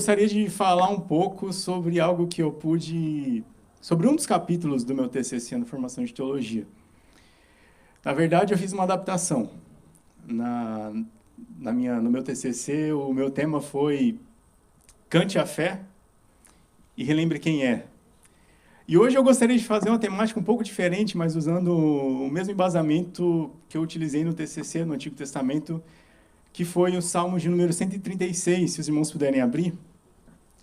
gostaria de falar um pouco sobre algo que eu pude... sobre um dos capítulos do meu TCC na formação de teologia. Na verdade, eu fiz uma adaptação. No meu TCC, o meu tema foi Cante a Fé e Relembre Quem é. E hoje eu gostaria de fazer uma temática um pouco diferente, mas usando o mesmo embasamento que eu utilizei no TCC, no Antigo Testamento, que foi o Salmo de número 136, se os irmãos puderem abrir.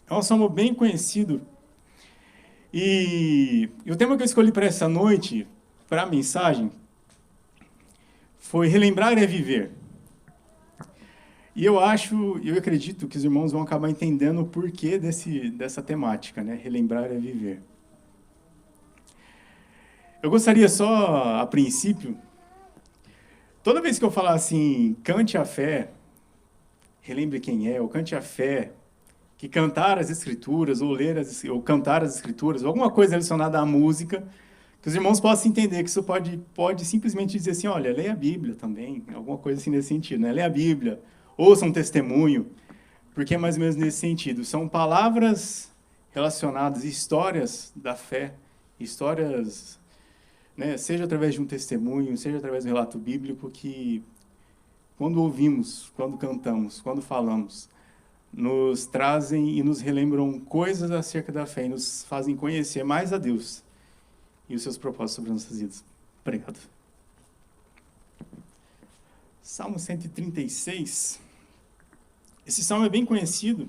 É um salmo bem conhecido. E o tema que eu escolhi para essa noite, para a mensagem, foi Relembrar é Viver. E eu acredito que os irmãos vão acabar entendendo o porquê dessa temática, né? Relembrar é viver. Eu gostaria só, a princípio, toda vez que eu falar assim, cante a fé, relembre quem é, ou cante a fé, que cantar as escrituras, ou cantar as escrituras, ou alguma coisa relacionada à música, que os irmãos possam entender que isso pode simplesmente dizer assim, olha, leia a Bíblia também, alguma coisa assim nesse sentido, né? Leia a Bíblia, ouça um testemunho, porque é mais ou menos nesse sentido. São palavras relacionadas, histórias da fé, histórias, né, seja através de um testemunho, seja através do relato bíblico, que quando ouvimos, quando cantamos, quando falamos, nos trazem e nos relembram coisas acerca da fé e nos fazem conhecer mais a Deus e os seus propósitos sobre as nossas vidas. Obrigado. Salmo 136. Esse salmo é bem conhecido.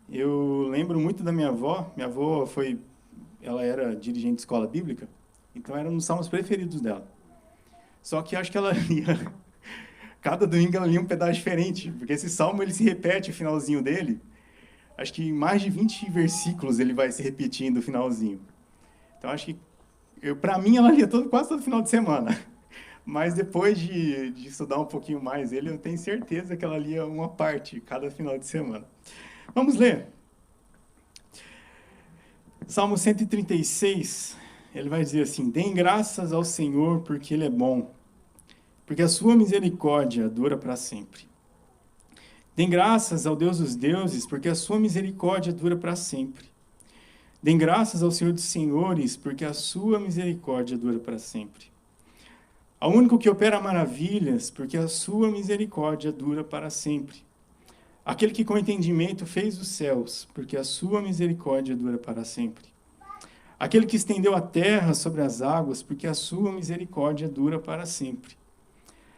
Eu lembro muito da minha avó. Minha avó ela era dirigente de escola bíblica, então era um dos salmos preferidos dela. Só que acho que ela lia, cada domingo ela lia um pedaço diferente, porque esse salmo ele se repete, o finalzinho dele, acho que em mais de 20 versículos ele vai se repetindo o finalzinho. Então acho que, para mim, ela lia quase todo final de semana. Mas depois de estudar um pouquinho mais ele, eu tenho certeza que ela lia uma parte cada final de semana. Vamos ler. Salmo 136, ele vai dizer assim, deem graças ao Senhor porque Ele é bom, porque a sua misericórdia dura para sempre. Deem graças ao Deus dos deuses, porque a sua misericórdia dura para sempre. Deem graças ao Senhor dos senhores, porque a sua misericórdia dura para sempre. Ao único que opera maravilhas, porque a sua misericórdia dura para sempre. Aquele que com entendimento fez os céus, porque a sua misericórdia dura para sempre. Aquele que estendeu a terra sobre as águas, porque a sua misericórdia dura para sempre.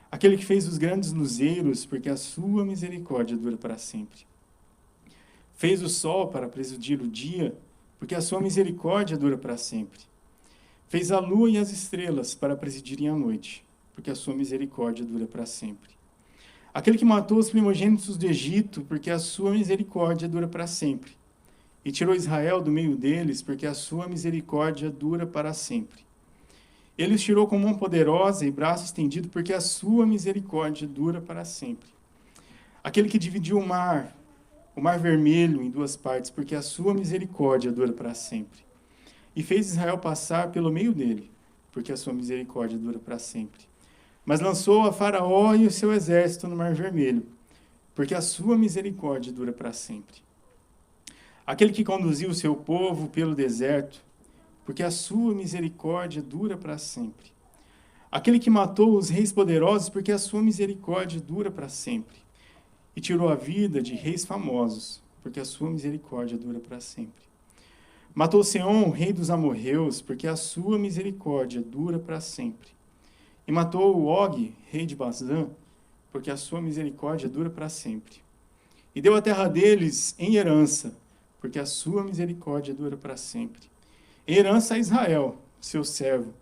Aquele que fez os grandes luzeiros, porque a sua misericórdia dura para sempre. Fez o sol para presidir o dia, porque a sua misericórdia dura para sempre. Fez a lua e as estrelas para presidirem a noite, porque a sua misericórdia dura para sempre. Aquele que matou os primogênitos do Egito, porque a sua misericórdia dura para sempre. E tirou Israel do meio deles, porque a sua misericórdia dura para sempre. Ele os tirou com mão poderosa e braço estendido, porque a sua misericórdia dura para sempre. Aquele que dividiu o mar vermelho em duas partes, porque a sua misericórdia dura para sempre. E fez Israel passar pelo meio dele, porque a sua misericórdia dura para sempre. Mas lançou a Faraó e o seu exército no mar vermelho, porque a sua misericórdia dura para sempre. Aquele que conduziu o seu povo pelo deserto, porque a sua misericórdia dura para sempre. Aquele que matou os reis poderosos, porque a sua misericórdia dura para sempre. E tirou a vida de reis famosos, porque a sua misericórdia dura para sempre. Matou Seom, rei dos amorreus, porque a sua misericórdia dura para sempre. E matou o Og, rei de Bazã, porque a sua misericórdia dura para sempre. E deu a terra deles em herança, porque a sua misericórdia dura para sempre. Em herança a Israel, seu servo,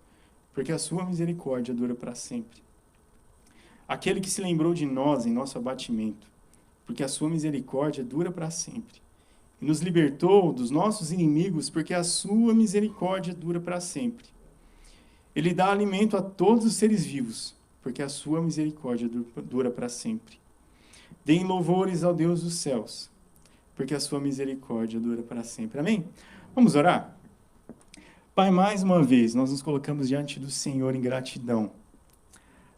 porque a sua misericórdia dura para sempre. Aquele que se lembrou de nós em nosso abatimento, porque a sua misericórdia dura para sempre. E nos libertou dos nossos inimigos, porque a sua misericórdia dura para sempre. Ele dá alimento a todos os seres vivos, porque a sua misericórdia dura para sempre. Deem louvores ao Deus dos céus, porque a sua misericórdia dura para sempre. Amém? Vamos orar? Pai, mais uma vez, nós nos colocamos diante do Senhor em gratidão.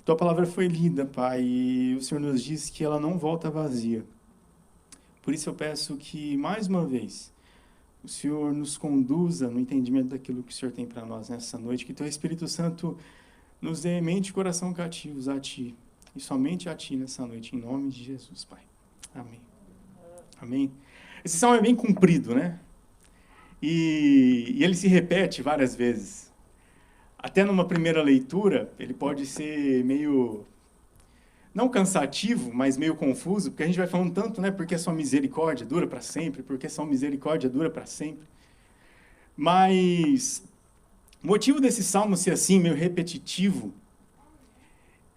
Tua palavra foi lida, Pai, e o Senhor nos diz que ela não volta vazia. Por isso eu peço que, mais uma vez, o Senhor nos conduza no entendimento daquilo que o Senhor tem para nós nessa noite, que Teu Espírito Santo nos dê mente e coração cativos a Ti, e somente a Ti nessa noite, em nome de Jesus, Pai. Amém. Amém. Esse salmo é bem comprido, né? E ele se repete várias vezes. Até numa primeira leitura, ele pode ser meio, não cansativo, mas meio confuso, porque a gente vai falando tanto, né? Porque sua misericórdia dura para sempre, porque sua misericórdia dura para sempre. Mas o motivo desse salmo ser assim, meio repetitivo,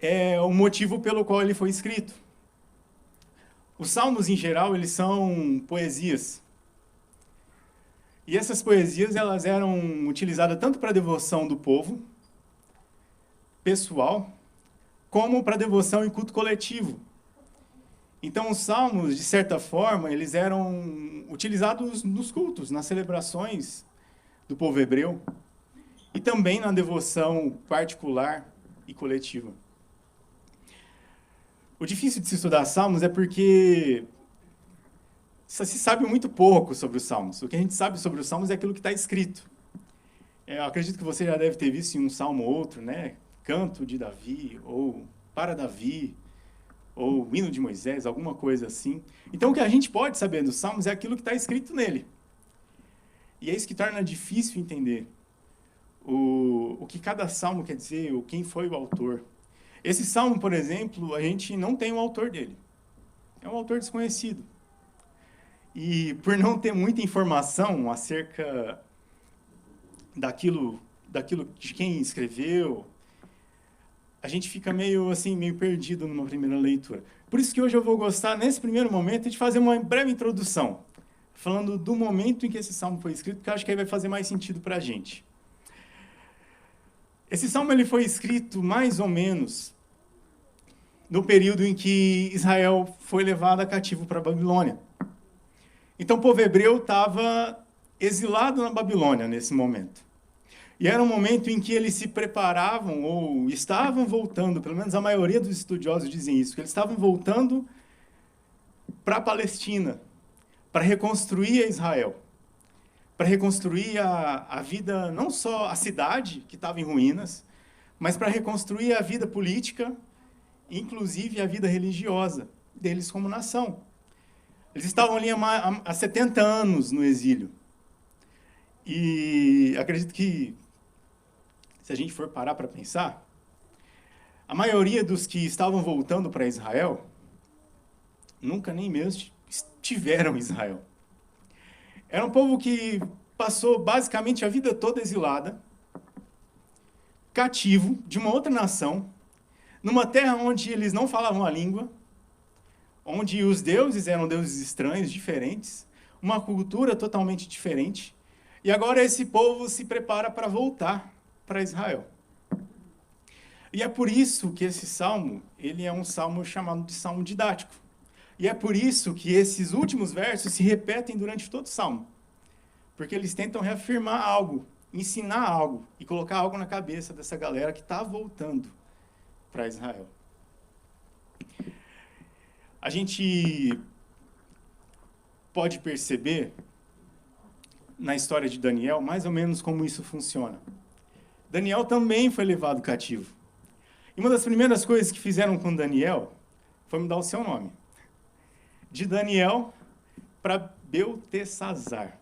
é o motivo pelo qual ele foi escrito. Os salmos, em geral, eles são poesias. E essas poesias, elas eram utilizadas tanto para a devoção do povo, pessoal, como para devoção e culto coletivo. Então, os salmos, de certa forma, eles eram utilizados nos cultos, nas celebrações do povo hebreu, e também na devoção particular e coletiva. O difícil de se estudar salmos é porque se sabe muito pouco sobre os salmos. O que a gente sabe sobre os salmos é aquilo que está escrito. Eu acredito que você já deve ter visto em um salmo ou outro, né? Canto de Davi, ou para Davi, ou hino de Moisés, alguma coisa assim. Então, o que a gente pode saber dos salmos é aquilo que está escrito nele. E é isso que torna difícil entender o que cada salmo quer dizer, quem foi o autor. Esse salmo, por exemplo, a gente não tem o autor dele. É um autor desconhecido. E por não ter muita informação acerca daquilo de quem escreveu, a gente fica meio perdido numa primeira leitura. Por isso que hoje eu vou gostar, nesse primeiro momento, de fazer uma breve introdução, falando do momento em que esse salmo foi escrito, que eu acho que aí vai fazer mais sentido para a gente. Esse salmo ele foi escrito mais ou menos no período em que Israel foi levado cativo para a Babilônia. Então o povo hebreu estava exilado na Babilônia nesse momento. E era um momento em que eles se preparavam, ou estavam voltando, pelo menos a maioria dos estudiosos dizem isso, que eles estavam voltando para a Palestina, para reconstruir Israel, para reconstruir a vida, não só a cidade, que estava em ruínas, mas para reconstruir a vida política, inclusive a vida religiosa deles como nação. Eles estavam ali há 70 anos no exílio. E acredito que, se a gente for parar para pensar, a maioria dos que estavam voltando para Israel nunca nem mesmo estiveram em Israel. Era um povo que passou basicamente a vida toda exilada, cativo de uma outra nação, numa terra onde eles não falavam a língua, onde os deuses eram deuses estranhos, diferentes, uma cultura totalmente diferente. E agora esse povo se prepara para voltar para Israel. E é por isso que esse salmo, ele é um salmo chamado de salmo didático. E é por isso que esses últimos versos se repetem durante todo o salmo. Porque eles tentam reafirmar algo, ensinar algo e colocar algo na cabeça dessa galera que está voltando para Israel. A gente pode perceber na história de Daniel mais ou menos como isso funciona. Daniel também foi levado cativo. E uma das primeiras coisas que fizeram com Daniel foi mudar o seu nome. De Daniel para Beltesazar,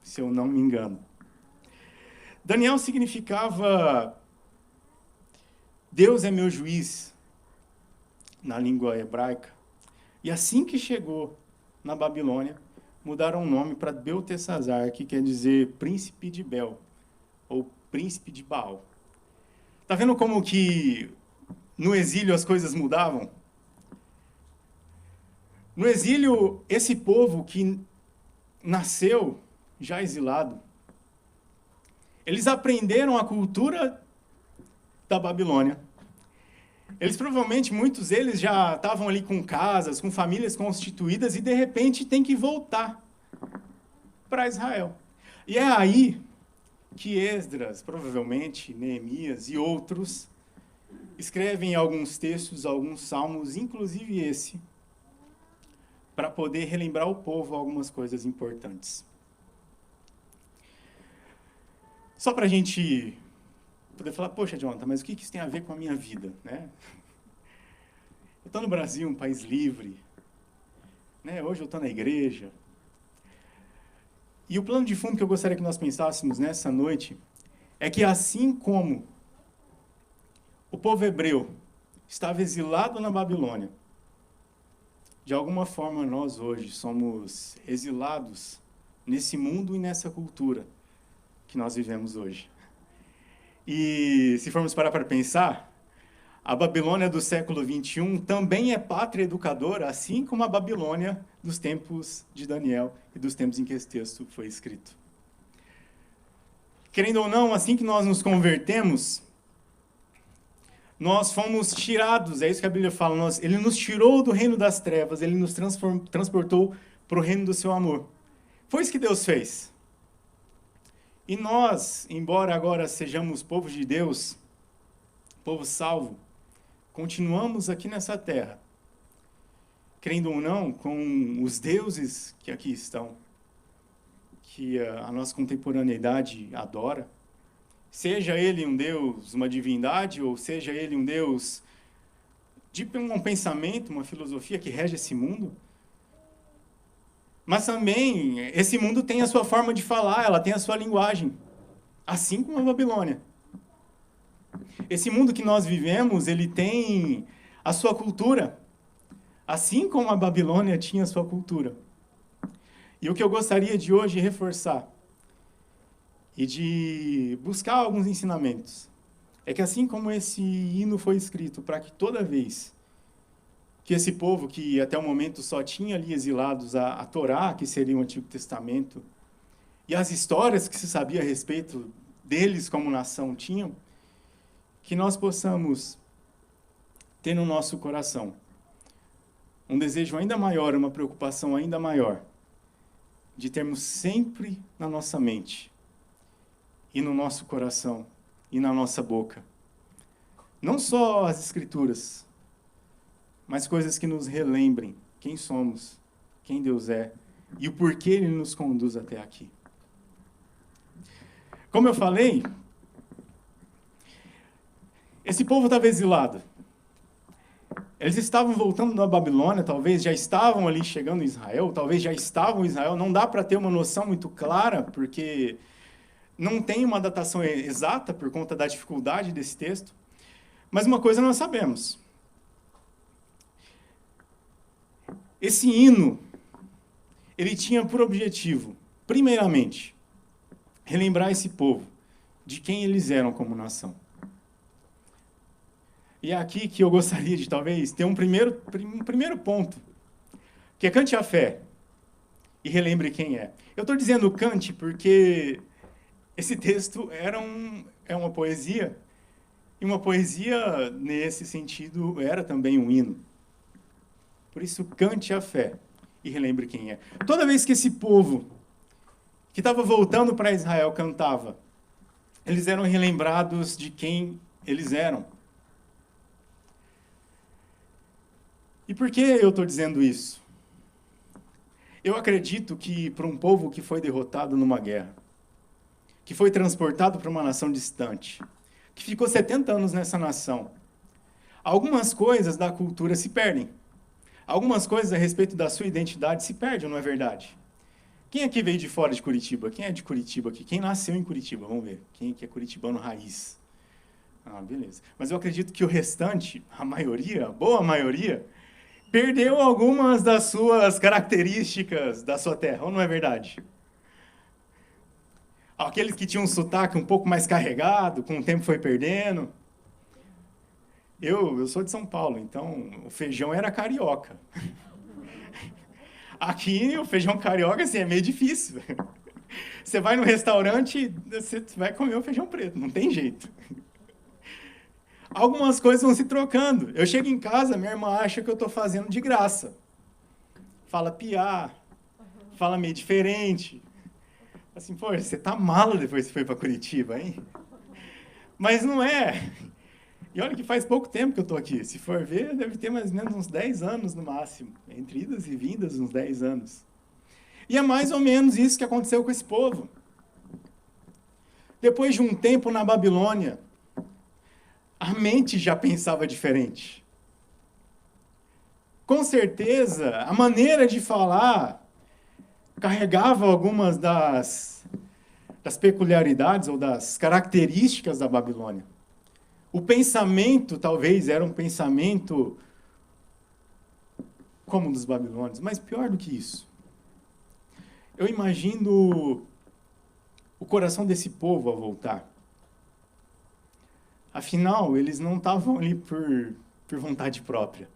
se eu não me engano. Daniel significava Deus é meu juiz, na língua hebraica. E assim que chegou na Babilônia, mudaram o nome para Beltesazar, que quer dizer príncipe de Bel, ou príncipe de Baal. Está vendo como que no exílio as coisas mudavam? No exílio, esse povo que nasceu já exilado, eles aprenderam a cultura da Babilônia. Eles provavelmente, muitos deles já estavam ali com casas, com famílias constituídas e de repente têm que voltar para Israel. E é aí que Esdras, provavelmente Neemias e outros escrevem alguns textos, alguns salmos, inclusive esse, para poder relembrar o povo algumas coisas importantes. Só para a gente poder falar, poxa, Jonathan, mas o que isso tem a ver com a minha vida, né? Eu estou no Brasil, um país livre, né? Hoje eu estou na igreja. E o plano de fundo que eu gostaria que nós pensássemos nessa noite é que assim como o povo hebreu estava exilado na Babilônia, de alguma forma nós hoje somos exilados nesse mundo e nessa cultura que nós vivemos hoje. E se formos parar para pensar, a Babilônia do século XXI também é pátria educadora, assim como a Babilônia dos tempos de Daniel e dos tempos em que esse texto foi escrito. Querendo ou não, assim que nós nos convertemos, nós fomos tirados, é isso que a Bíblia fala, ele nos tirou do reino das trevas, ele nos transportou para o reino do seu amor. Foi isso que Deus fez. E nós, embora agora sejamos povo de Deus, povo salvo, continuamos aqui nessa terra, crendo ou não, com os deuses que aqui estão, que a nossa contemporaneidade adora, seja ele um Deus, uma divindade, ou seja ele um Deus de um pensamento, uma filosofia que rege esse mundo. Mas também, esse mundo tem a sua forma de falar, ela tem a sua linguagem, assim como a Babilônia. Esse mundo que nós vivemos, ele tem a sua cultura, assim como a Babilônia tinha a sua cultura. E o que eu gostaria de hoje reforçar, e de buscar alguns ensinamentos, é que assim como esse hino foi escrito para que toda vez que esse povo, que até o momento só tinha ali exilados a Torá, que seria o Antigo Testamento, e as histórias que se sabia a respeito deles como nação tinham, que nós possamos ter no nosso coração um desejo ainda maior, uma preocupação ainda maior, de termos sempre na nossa mente e no nosso coração e na nossa boca não só as Escrituras, mas coisas que nos relembrem quem somos, quem Deus é e o porquê Ele nos conduz até aqui. Como eu falei, esse povo estava exilado. Eles estavam voltando da Babilônia, talvez já estavam ali chegando em Israel, talvez já estavam em Israel. Não dá para ter uma noção muito clara, porque não tem uma datação exata por conta da dificuldade desse texto. Mas uma coisa nós sabemos. Esse hino, ele tinha por objetivo, primeiramente, relembrar esse povo de quem eles eram como nação. E é aqui que eu gostaria de, talvez, ter um primeiro ponto, que é cante a fé e relembre quem é. Eu estou dizendo cante porque esse texto é uma poesia, e uma poesia, nesse sentido, era também um hino. Por isso, cante a fé e relembre quem é. Toda vez que esse povo que estava voltando para Israel cantava, eles eram relembrados de quem eles eram. E por que eu estou dizendo isso? Eu acredito que para um povo que foi derrotado numa guerra, que foi transportado para uma nação distante, que ficou 70 anos nessa nação, algumas coisas da cultura se perdem. Algumas coisas a respeito da sua identidade se perdem, não é verdade? Quem aqui veio de fora de Curitiba? Quem é de Curitiba aqui? Quem nasceu em Curitiba? Vamos ver. Quem aqui é curitibano raiz? Ah, beleza. Mas eu acredito que o restante, a maioria, a boa maioria, perdeu algumas das suas características da sua terra, ou não é verdade? Aqueles que tinham um sotaque um pouco mais carregado, com o tempo foi perdendo. Eu sou de São Paulo, então o feijão era carioca. Aqui o feijão carioca assim, é meio difícil. Você vai no restaurante, você vai comer o feijão preto, não tem jeito. Algumas coisas vão se trocando. Eu chego em casa, minha irmã acha que eu estou fazendo de graça. Fala piá, fala meio diferente. Assim, pô, você tá mala depois que foi para Curitiba, hein? Mas não é. E olha que faz pouco tempo que eu estou aqui. Se for ver, deve ter mais ou menos uns 10 anos no máximo. Entre idas e vindas, uns 10 anos. E é mais ou menos isso que aconteceu com esse povo. Depois de um tempo na Babilônia, a mente já pensava diferente. Com certeza, a maneira de falar carregava algumas das peculiaridades ou das características da Babilônia. O pensamento, talvez, era um pensamento como o dos babilônios, mas pior do que isso. Eu imagino o coração desse povo ao voltar. Afinal, eles não estavam ali por vontade própria.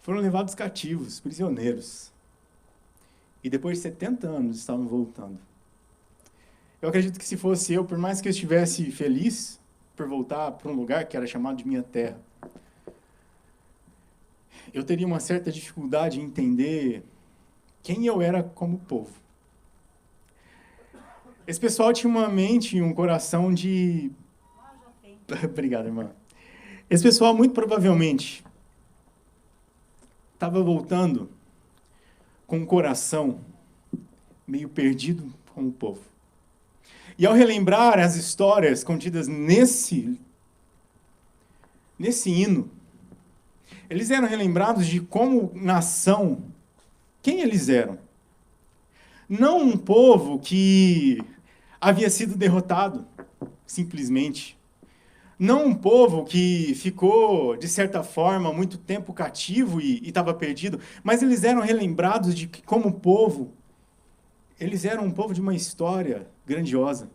Foram levados cativos, prisioneiros. E depois de 70 anos estavam voltando. Eu acredito que se fosse eu, por mais que eu estivesse feliz por voltar para um lugar que era chamado de minha terra, eu teria uma certa dificuldade em entender quem eu era como povo. Esse pessoal tinha uma mente e um coração de... Obrigado, irmã. Esse pessoal, muito provavelmente, estava voltando com um coração meio perdido como povo. E ao relembrar as histórias contidas nesse hino, eles eram relembrados de como nação, quem eles eram. Não um povo que havia sido derrotado, simplesmente. Não um povo que ficou, de certa forma, muito tempo cativo e estava perdido, mas eles eram relembrados de que, como povo, eles eram um povo de uma história grandiosa.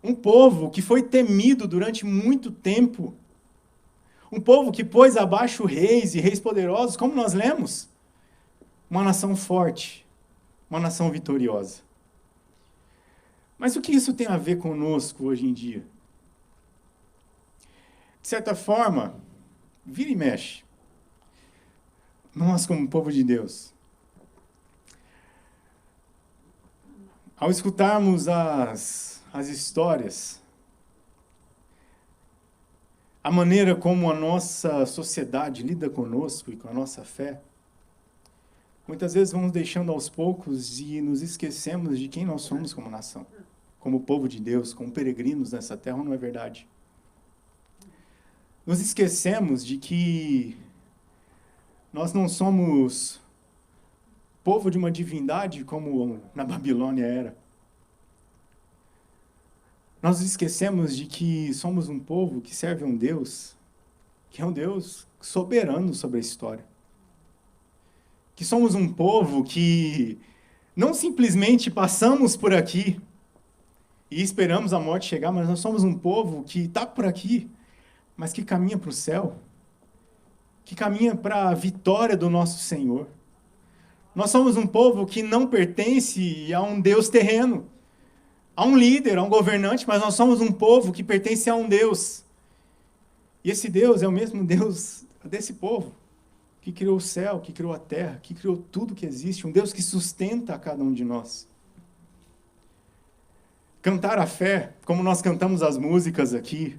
Um povo que foi temido durante muito tempo. Um povo que pôs abaixo reis e reis poderosos, como nós lemos. Uma nação forte, uma nação vitoriosa. Mas o que isso tem a ver conosco hoje em dia? De certa forma, vira e mexe. Nós, como povo de Deus, ao escutarmos as histórias, a maneira como a nossa sociedade lida conosco e com a nossa fé, muitas vezes vamos deixando aos poucos e nos esquecemos de quem nós somos como nação, como povo de Deus, como peregrinos nessa terra, não é verdade? Nos esquecemos de que nós não somos povo de uma divindade como na Babilônia era. Nós esquecemos de que somos um povo que serve a um Deus, que é um Deus soberano sobre a história. Que somos um povo que não simplesmente passamos por aqui e esperamos a morte chegar, mas nós somos um povo que está por aqui, mas que caminha para o céu, que caminha para a vitória do nosso Senhor. Nós somos um povo que não pertence a um Deus terreno, a um líder, a um governante, mas nós somos um povo que pertence a um Deus. E esse Deus é o mesmo Deus desse povo, que criou o céu, que criou a terra, que criou tudo que existe, um Deus que sustenta a cada um de nós. Cantar a fé, como nós cantamos as músicas aqui,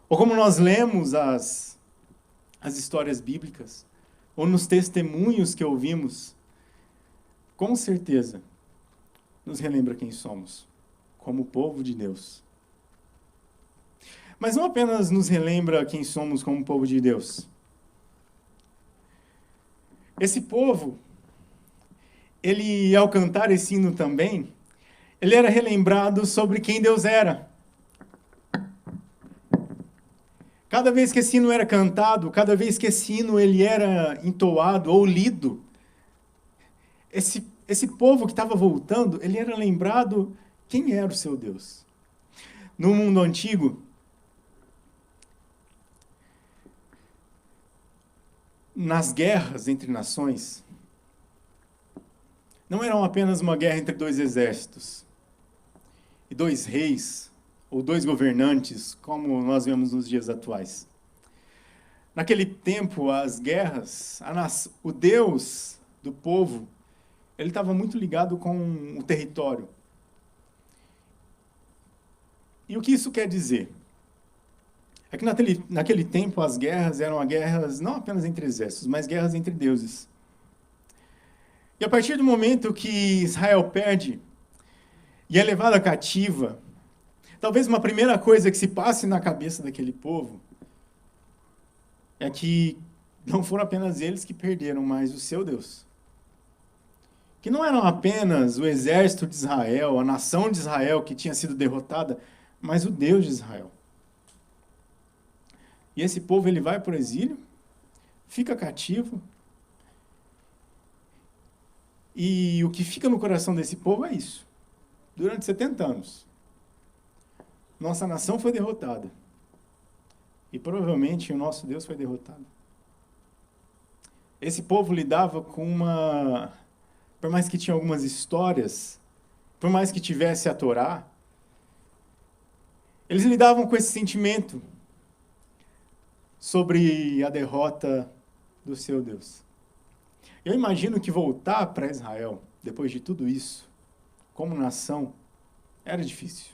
ou como nós lemos as histórias bíblicas, ou nos testemunhos que ouvimos, com certeza nos relembra quem somos, como povo de Deus. Mas não apenas nos relembra quem somos como povo de Deus. Esse povo, ele, ao cantar esse hino também, ele era relembrado sobre quem Deus era. Cada vez que esse hino era cantado, cada vez que esse hino ele era entoado ou lido, esse povo que estava voltando, ele era lembrado quem era o seu Deus. No mundo antigo, nas guerras entre nações, não eram apenas uma guerra entre dois exércitos e dois reis ou dois governantes, como nós vemos nos dias atuais. Naquele tempo, as guerras, o Deus do povo, ele estava muito ligado com o território. E o que isso quer dizer? É que naquele tempo as guerras eram guerras não apenas entre exércitos, mas guerras entre deuses. E a partir do momento que Israel perde e é levada cativa, talvez uma primeira coisa que se passe na cabeça daquele povo é que não foram apenas eles que perderam, mas o seu Deus. Que não eram apenas o exército de Israel, a nação de Israel que tinha sido derrotada, mas o Deus de Israel. E esse povo ele vai para o exílio, fica cativo, e o que fica no coração desse povo é isso. Durante 70 anos, nossa nação foi derrotada. E provavelmente o nosso Deus foi derrotado. Esse povo lidava com uma... Por mais que tinha algumas histórias, por mais que tivesse a Torá, eles lidavam com esse sentimento sobre a derrota do seu Deus. Eu imagino que voltar para Israel, depois de tudo isso, como nação, era difícil.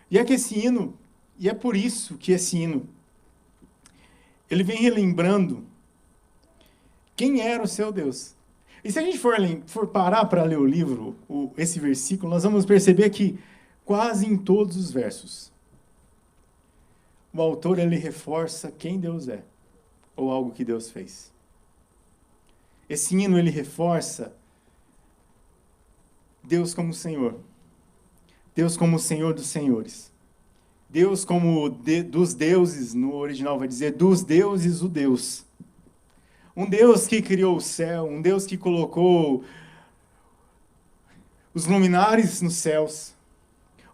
E é por isso que esse hino, ele vem relembrando quem era o seu Deus. E se a gente for parar para ler o livro, esse versículo, nós vamos perceber que quase em todos os versos, o autor ele reforça quem Deus é, ou algo que Deus fez. Esse hino ele reforça Deus como Senhor. Deus como Senhor dos senhores. Deus como dos deuses, no original vai dizer, dos deuses o Deus. Um Deus que criou o céu, um Deus que colocou os luminares nos céus.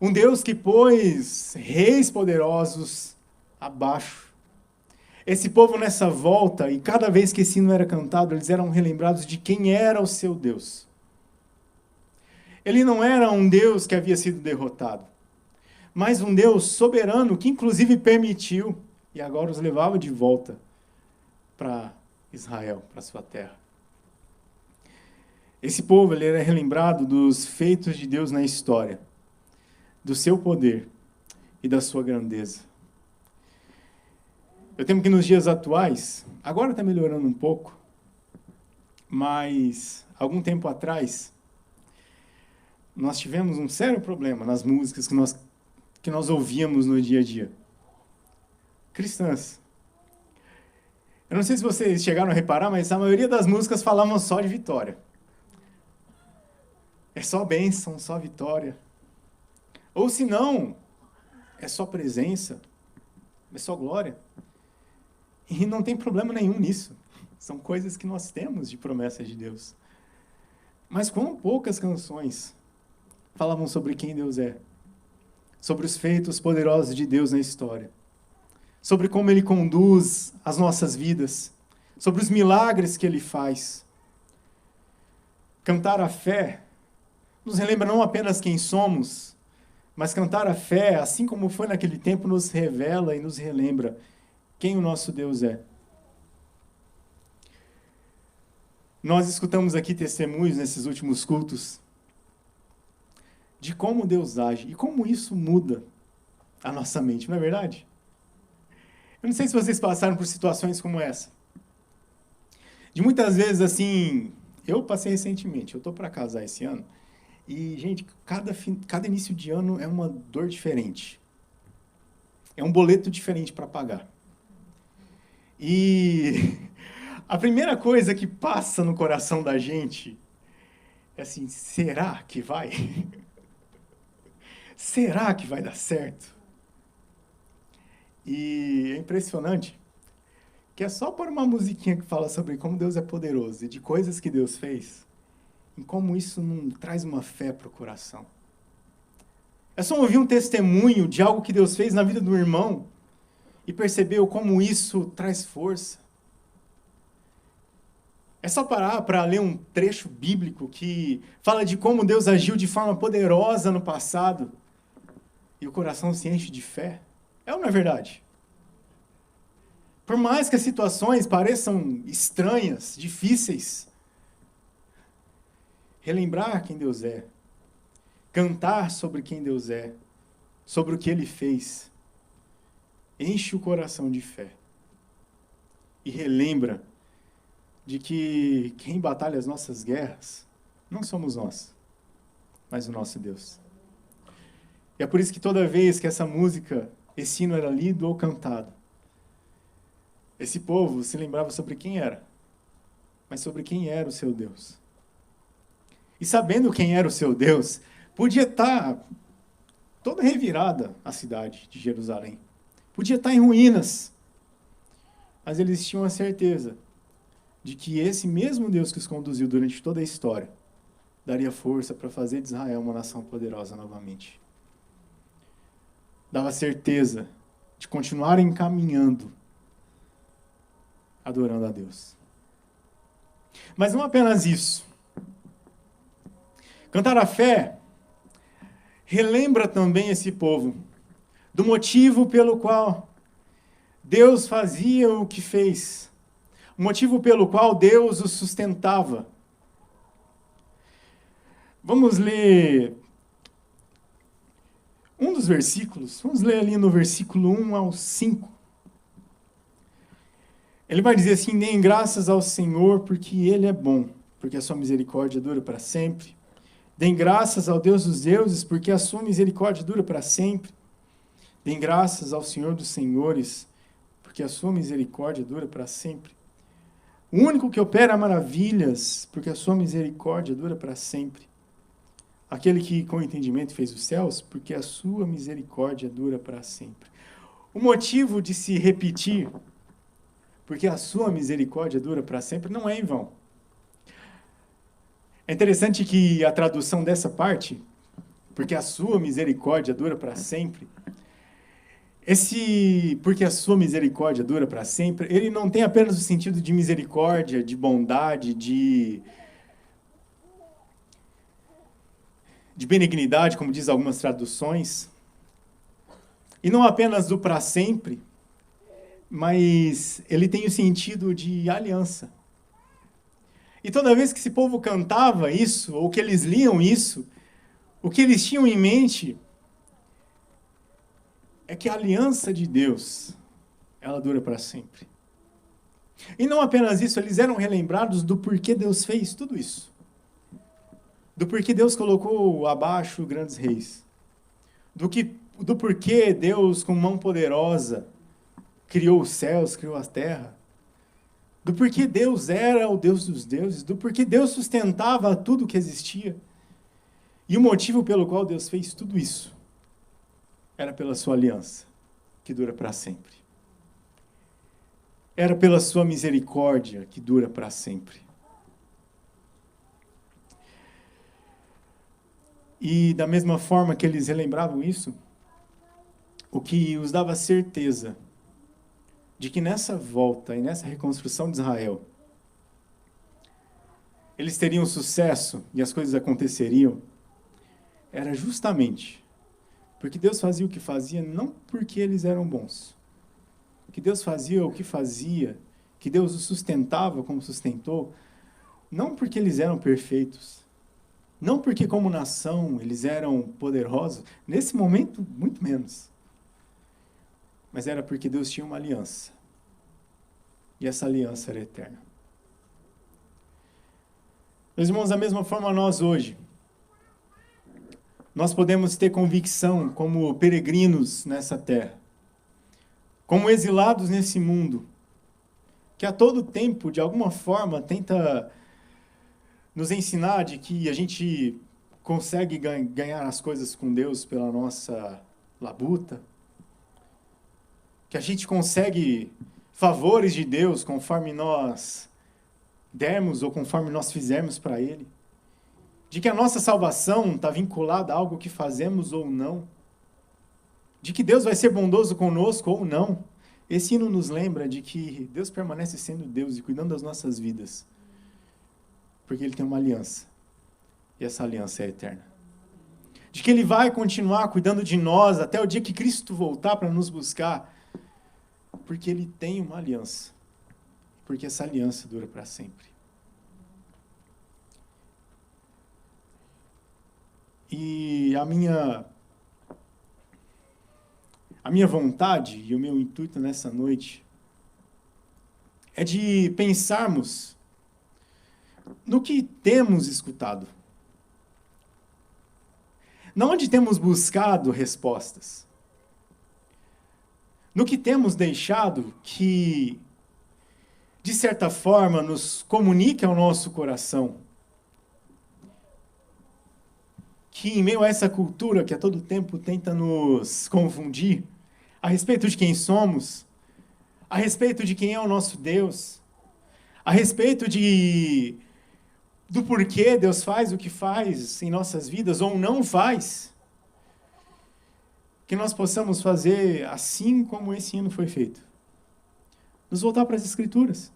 Um Deus que pôs reis poderosos abaixo. Esse povo nessa volta, e cada vez que esse hino era cantado, eles eram relembrados de quem era o seu Deus. Ele não era um Deus que havia sido derrotado, mas um Deus soberano que inclusive permitiu e agora os levava de volta para Israel, para sua terra. Esse povo ele era relembrado dos feitos de Deus na história, do seu poder e da sua grandeza. Eu temo que nos dias atuais, agora está melhorando um pouco, mas algum tempo atrás, nós tivemos um sério problema nas músicas que nós ouvíamos no dia a dia. Cristãs. Eu não sei se vocês chegaram a reparar, mas a maioria das músicas falavam só de vitória. É só bênção, só vitória. Ou se não, é só presença, é só glória. E não tem problema nenhum nisso. São coisas que nós temos de promessas de Deus. Mas quão poucas canções falavam sobre quem Deus é, sobre os feitos poderosos de Deus na história, sobre como Ele conduz as nossas vidas, sobre os milagres que Ele faz. Cantar a fé nos relembra não apenas quem somos, mas cantar a fé, assim como foi naquele tempo, nos revela e nos relembra quem o nosso Deus é. Nós escutamos aqui testemunhos nesses últimos cultos de como Deus age e como isso muda a nossa mente, não é verdade? Eu não sei se vocês passaram por situações como essa. De muitas vezes, assim, eu passei recentemente, eu estou para casar esse ano, e, gente, cada início de ano é uma dor diferente. É um boleto diferente para pagar. E a primeira coisa que passa no coração da gente é assim, será que vai? Será que vai dar certo? E é impressionante que é só pôr uma musiquinha que fala sobre como Deus é poderoso e de coisas que Deus fez, e como isso não traz uma fé para o coração. É só ouvir um testemunho de algo que Deus fez na vida do irmão e perceber como isso traz força. É só parar para ler um trecho bíblico que fala de como Deus agiu de forma poderosa no passado e o coração se enche de fé. É ou não é verdade? Por mais que as situações pareçam estranhas, difíceis, relembrar quem Deus é, cantar sobre quem Deus é, sobre o que Ele fez, enche o coração de fé e relembra de que quem batalha as nossas guerras não somos nós, mas o nosso Deus. E é por isso que toda vez que essa música, esse hino era lido ou cantado, esse povo se lembrava sobre quem era, mas sobre quem era o seu Deus. E sabendo quem era o seu Deus, podia estar toda revirada a cidade de Jerusalém. Podia estar em ruínas. Mas eles tinham a certeza de que esse mesmo Deus que os conduziu durante toda a história daria força para fazer de Israel uma nação poderosa novamente. Dava certeza de continuarem caminhando, adorando a Deus. Mas não apenas isso. Cantar a fé relembra também esse povo do motivo pelo qual Deus fazia o que fez, o motivo pelo qual Deus os sustentava. Vamos ler um dos versículos, vamos ler ali no versículo 1 ao 5. Ele vai dizer assim: deem graças ao Senhor, porque Ele é bom, porque a sua misericórdia dura para sempre. Deem graças ao Deus dos deuses, porque a sua misericórdia dura para sempre. Deem graças ao Senhor dos senhores, porque a sua misericórdia dura para sempre. O único que opera maravilhas, porque a sua misericórdia dura para sempre. Aquele que com entendimento fez os céus, porque a sua misericórdia dura para sempre. O motivo de se repetir, porque a sua misericórdia dura para sempre, não é em vão. É interessante que a tradução dessa parte, porque a sua misericórdia dura para sempre, porque a sua misericórdia dura para sempre, ele não tem apenas o sentido de misericórdia, de bondade, de benignidade, como diz algumas traduções, e não apenas do para sempre, mas ele tem o sentido de aliança. E toda vez que esse povo cantava isso, ou que eles liam isso, o que eles tinham em mente é que a aliança de Deus, ela dura para sempre. E não apenas isso, eles eram relembrados do porquê Deus fez tudo isso. Do porquê Deus colocou abaixo grandes reis. Do porquê Deus, com mão poderosa, criou os céus, criou a terra. Do porquê Deus era o Deus dos deuses. Do porquê Deus sustentava tudo que existia. E o motivo pelo qual Deus fez tudo isso era pela sua aliança, que dura para sempre. Era pela sua misericórdia, que dura para sempre. E da mesma forma que eles relembravam isso, o que os dava certeza de que nessa volta e nessa reconstrução de Israel, eles teriam sucesso e as coisas aconteceriam, era justamente porque Deus fazia o que fazia não porque eles eram bons. Que Deus fazia o que fazia, que Deus os sustentava como sustentou, não porque eles eram perfeitos, não porque como nação eles eram poderosos, nesse momento muito menos, mas era porque Deus tinha uma aliança, e essa aliança era eterna. Meus irmãos, da mesma forma nós hoje, nós podemos ter convicção como peregrinos nessa terra, como exilados nesse mundo, que a todo tempo, de alguma forma, tenta nos ensinar de que a gente consegue ganhar as coisas com Deus pela nossa labuta, que a gente consegue favores de Deus conforme nós dermos ou conforme nós fizermos para Ele, de que a nossa salvação está vinculada a algo que fazemos ou não, de que Deus vai ser bondoso conosco ou não. Esse hino nos lembra de que Deus permanece sendo Deus e cuidando das nossas vidas, porque Ele tem uma aliança, e essa aliança é eterna. De que Ele vai continuar cuidando de nós até o dia que Cristo voltar para nos buscar, porque Ele tem uma aliança, porque essa aliança dura para sempre. E a A minha vontade e o meu intuito nessa noite é de pensarmos no que temos escutado, não onde temos buscado respostas, no que temos deixado que, de certa forma, nos comunique ao nosso coração que, em meio a essa cultura que a todo tempo tenta nos confundir a respeito de quem somos, a respeito de quem é o nosso Deus, a respeito do porquê Deus faz o que faz em nossas vidas ou não faz, que nós possamos fazer assim como esse hino foi feito. Nos voltar para as Escrituras.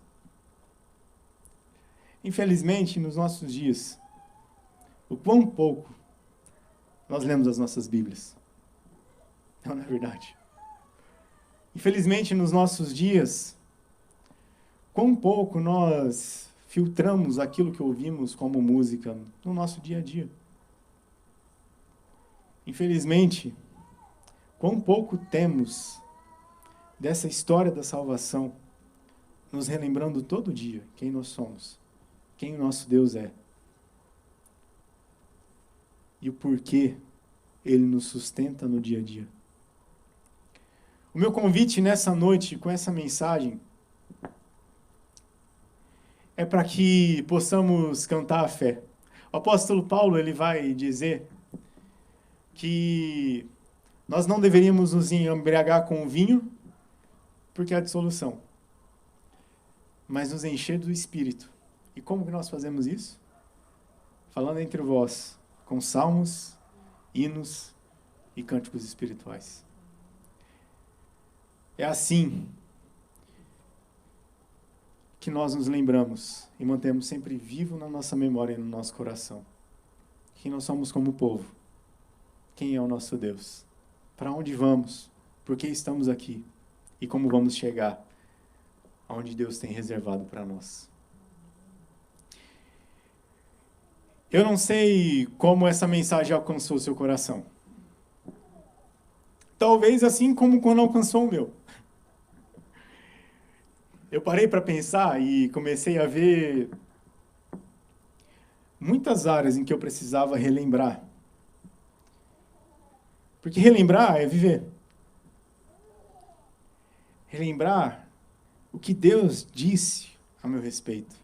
Infelizmente, nos nossos dias, o quão pouco nós lemos as nossas Bíblias. Não é verdade? Infelizmente, nos nossos dias, quão pouco nós filtramos aquilo que ouvimos como música no nosso dia a dia. Infelizmente, quão pouco temos dessa história da salvação, nos relembrando todo dia quem nós somos, quem o nosso Deus é e o porquê Ele nos sustenta no dia a dia. O meu convite nessa noite, com essa mensagem, é para que possamos cantar a fé. O apóstolo Paulo, ele vai dizer que nós não deveríamos nos embriagar com o vinho, porque é a dissolução, mas nos encher do Espírito. E como que nós fazemos isso? Falando entre vós, com salmos, hinos e cânticos espirituais. É assim que nós nos lembramos e mantemos sempre vivo na nossa memória e no nosso coração quem nós somos como povo, quem é o nosso Deus, para onde vamos, por que estamos aqui e como vamos chegar aonde Deus tem reservado para nós. Eu não sei como essa mensagem alcançou o seu coração. Talvez assim como quando alcançou o meu. Eu parei para pensar e comecei a ver muitas áreas em que eu precisava relembrar. Porque relembrar é viver. Relembrar o que Deus disse a meu respeito.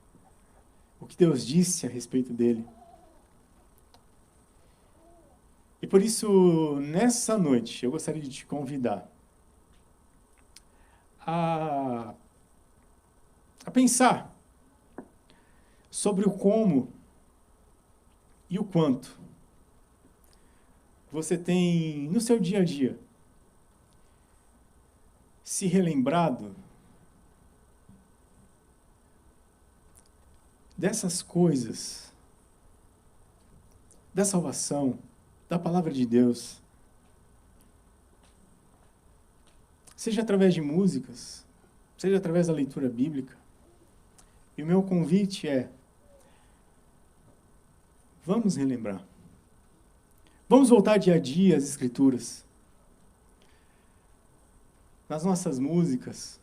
O que Deus disse a respeito dele. E por isso, nessa noite, eu gostaria de te convidar a pensar sobre o como e o quanto você tem, no seu dia a dia, se relembrado dessas coisas, da salvação, da palavra de Deus, seja através de músicas, seja através da leitura bíblica. E o meu convite é, vamos relembrar. Vamos voltar dia a dia às Escrituras. Nas nossas músicas.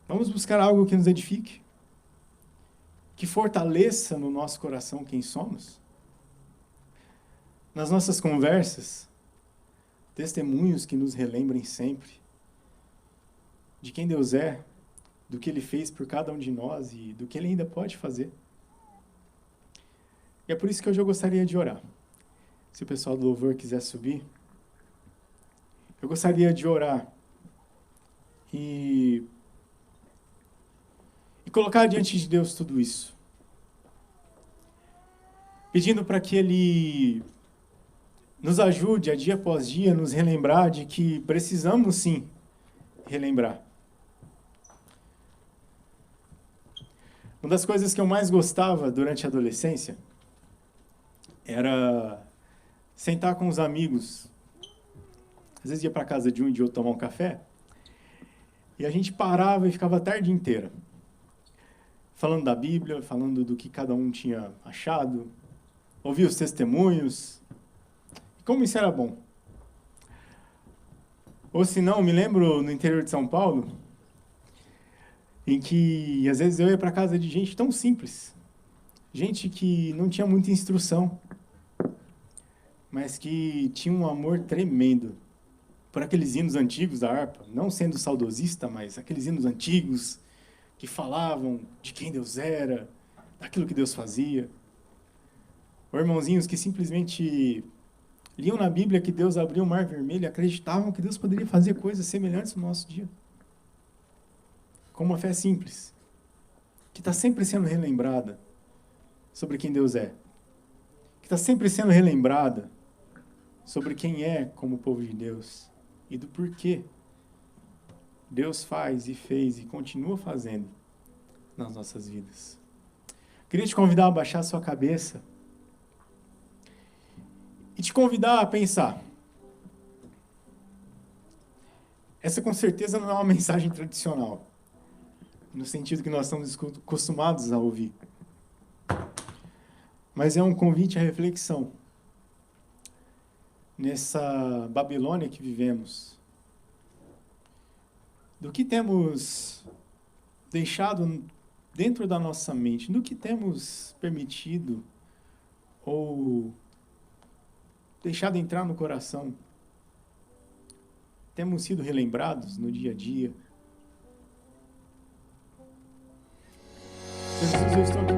Vamos buscar algo que nos edifique. Que fortaleça no nosso coração quem somos. Nas nossas conversas, testemunhos que nos relembrem sempre de quem Deus é, do que Ele fez por cada um de nós e do que Ele ainda pode fazer. E é por isso que hoje eu gostaria de orar. Se o pessoal do louvor quiser subir, eu gostaria de orar e colocar diante de Deus tudo isso. Pedindo para que Ele nos ajude a dia após dia, nos relembrar de que precisamos sim relembrar. Uma das coisas que eu mais gostava durante a adolescência era sentar com os amigos. Às vezes ia para casa de um e de outro tomar um café, e a gente parava e ficava a tarde inteira, falando da Bíblia, falando do que cada um tinha achado, ouvir os testemunhos, e como isso era bom. Ou se não, me lembro no interior de São Paulo, em que às vezes eu ia para casa de gente tão simples, gente que não tinha muita instrução, mas que tinha um amor tremendo por aqueles hinos antigos da harpa, não sendo saudosista, mas aqueles hinos antigos que falavam de quem Deus era, daquilo que Deus fazia. Ou irmãozinhos que simplesmente liam na Bíblia que Deus abriu o Mar Vermelho e acreditavam que Deus poderia fazer coisas semelhantes no nosso dia. Com uma fé simples, que está sempre sendo relembrada sobre quem Deus é, que está sempre sendo relembrada sobre quem é como povo de Deus e do porquê Deus faz e fez e continua fazendo nas nossas vidas. Queria te convidar a baixar a sua cabeça e te convidar a pensar. Essa com certeza não é uma mensagem tradicional, no sentido que nós estamos acostumados a ouvir. Mas é um convite à reflexão. Nessa Babilônia que vivemos, do que temos deixado dentro da nossa mente, do que temos permitido ou deixado entrar no coração. Temos sido relembrados no dia a dia. Jesus, eu estou